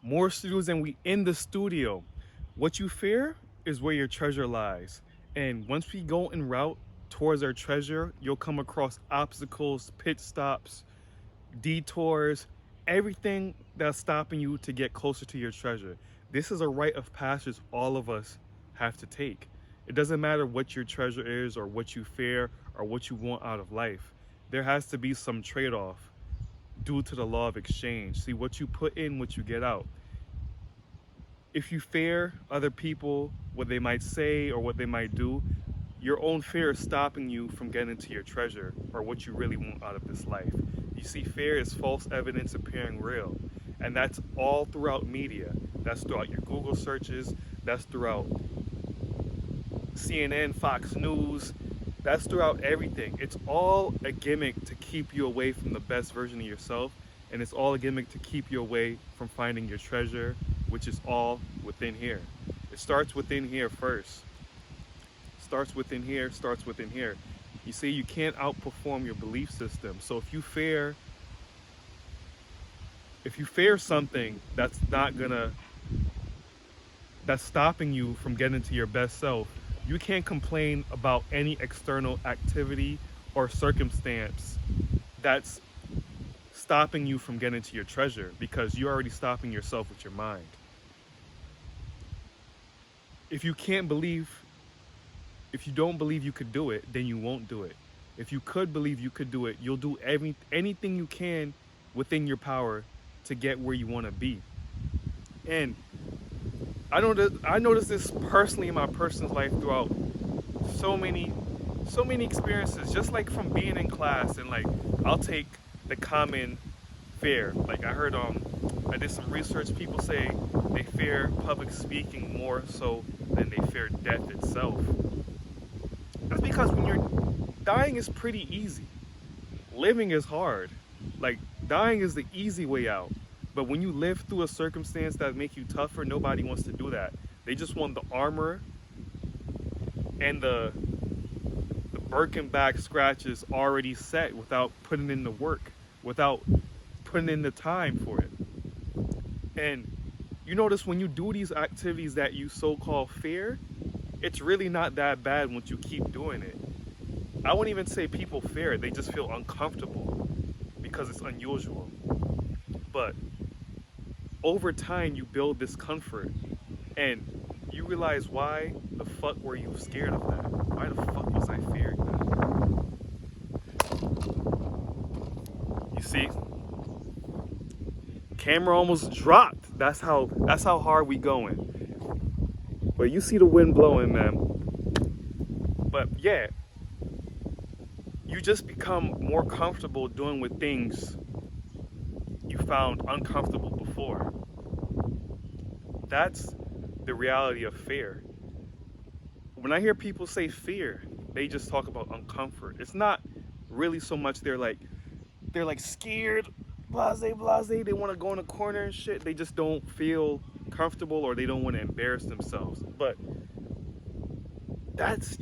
More studios than we in the studio. What you fear is where your treasure lies. And once we go en route towards our treasure, you'll come across obstacles, pit stops, detours, everything that's stopping you to get closer to your treasure. This is a rite of passage all of us have to take. It doesn't matter what your treasure is or what you fear or what you want out of life. There has to be some trade off due to the law of exchange. See, what you put in, what you get out. If you fear other people, what they might say or what they might do, your own fear is stopping you from getting to your treasure or what you really want out of this life. You see, fear is false evidence appearing real. And that's all throughout media. That's throughout your Google searches. That's throughout CNN, Fox News. That's throughout everything. It's all a gimmick to keep you away from the best version of yourself. And it's all a gimmick to keep you away from finding your treasure, which is all within here. It starts within here first. Starts within here, starts within here. You see, you can't outperform your belief system. So if you fear something that's stopping you from getting to your best self, you can't complain about any external activity or circumstance that's stopping you from getting to your treasure because you're already stopping yourself with your mind. If you can't believe, if you don't believe you could do it, then you won't do it. If you could believe you could do it, you'll do anything you can within your power to get where you want to be. And I noticed this personally in my personal life throughout so many experiences, just like from being in class and like I'll take the common fear. Like I did some research, people say they fear public speaking more so than they fear death itself. That's because when you're dying is pretty easy. Living is hard. Like dying is the easy way out. But when you live through a circumstance that make you tougher, nobody wants to do that. They just want the armor and the Birkenback scratches already set without putting in the work, without putting in the time for it. And you notice when you do these activities that you so-called fear, it's really not that bad once you keep doing it. I wouldn't even say people fear it, they just feel uncomfortable because it's unusual. But over time, you build this comfort and you realize, why the fuck were you scared of that? Why the fuck was I fearing that? You see, camera almost dropped. That's how hard we going. But you see the wind blowing, man. But yeah, you just become more comfortable doing with things you found uncomfortable before. That's the reality of fear. When I hear people say fear, they just talk about uncomfort. It's not really so much they're like scared, blase, they want to go in a corner and shit. They just don't feel comfortable or they don't want to embarrass themselves. But that's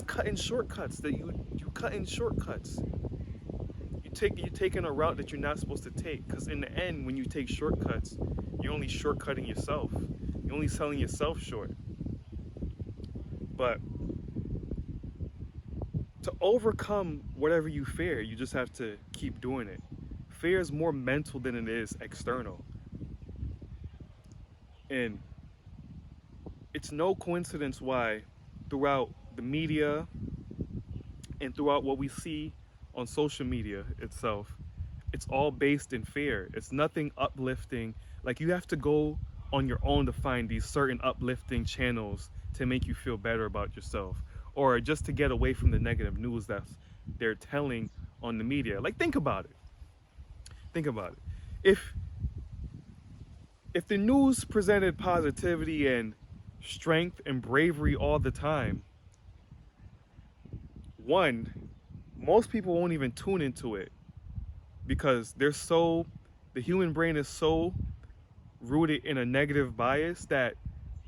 cutting shortcuts. That you cutting shortcuts. You're taking a route that you're not supposed to take, because in the end, when you take shortcuts, you're only shortcutting yourself. You're only selling yourself short. But to overcome whatever you fear, you just have to keep doing it. Fear is more mental than it is external. And it's no coincidence why throughout the media and throughout what we see on social media itself, it's all based in fear. It's nothing uplifting. Like, you have to go on your own to find these certain uplifting channels to make you feel better about yourself, or just to get away from the negative news that they're telling on the media. Like, think about it. Think about it. If the news presented positivity and strength and bravery all the time, one, most people won't even tune into it because the human brain is so rooted in a negative bias that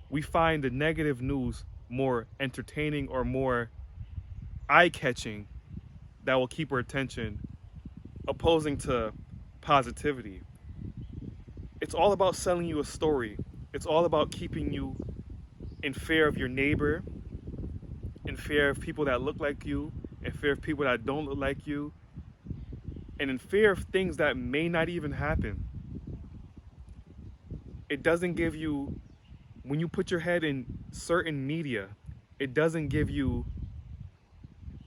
we find the negative news more entertaining or more eye-catching, that will keep our attention, opposing to positivity. It's all about selling you a story. It's all about keeping you in fear of your neighbor, in fear of people that look like you, in fear of people that don't look like you, and in fear of things that may not even happen. It doesn't give you, when you put your head in certain media, it doesn't give you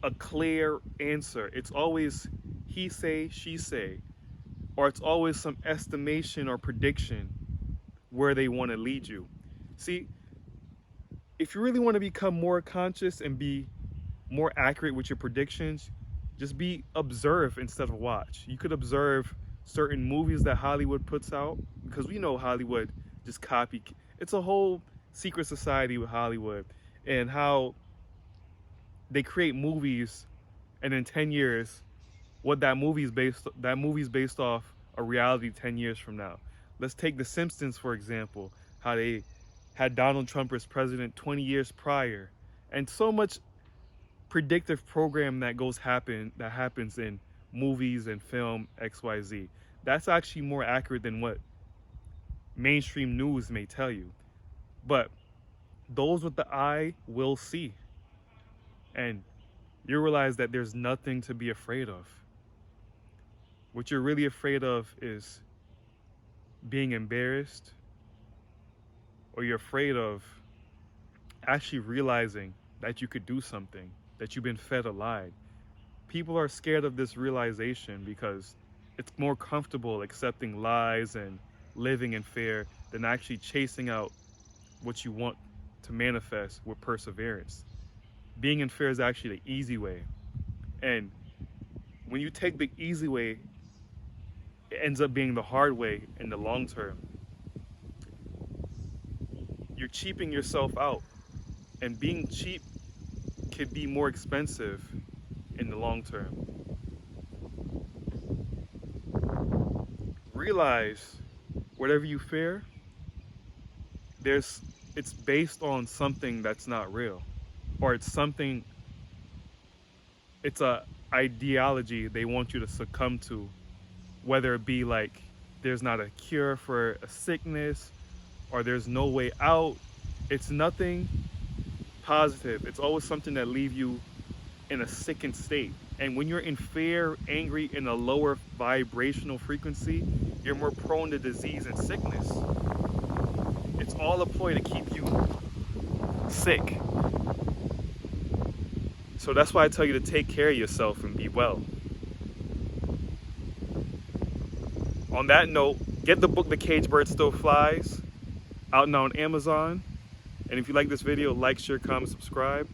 a clear answer. It's always he say, she say, or it's always some estimation or prediction where they want to lead you. See, if you really want to become more conscious and be more accurate with your predictions, just be observe instead of watch. You could observe certain movies that Hollywood puts out, because we know Hollywood just copy. It's a whole secret society with Hollywood, and how they create movies, and in 10 years, what that movie's based off a reality 10 years from now. Let's take The Simpsons, for example, how they had Donald Trump as president 20 years prior, and so much predictive program that happens in movies and film XYZ. That's actually more accurate than what mainstream news may tell you. But those with the eye will see. And you realize that there's nothing to be afraid of. What you're really afraid of is being embarrassed, or you're afraid of actually realizing that you could do something, that you've been fed a lie. People are scared of this realization because it's more comfortable accepting lies and living in fear than actually chasing out what you want to manifest with perseverance. Being in fear is actually the easy way. And when you take the easy way, it ends up being the hard way in the long term. You're cheaping yourself out. And being cheap could be more expensive in the long term. Realize whatever you fear, it's based on something that's not real, or it's a ideology they want you to succumb to, whether it be like there's not a cure for a sickness, or there's no way out. It's nothing positive. It's always something that leaves you in a sickened state. And when you're in fear, angry, in a lower vibrational frequency, you're more prone to disease and sickness. It's all a ploy to keep you sick. So that's why I tell you to take care of yourself and be well. On that note, get the book The Caged Bird Still Flies, out now on Amazon. And if you like this video, like, share, comment, subscribe.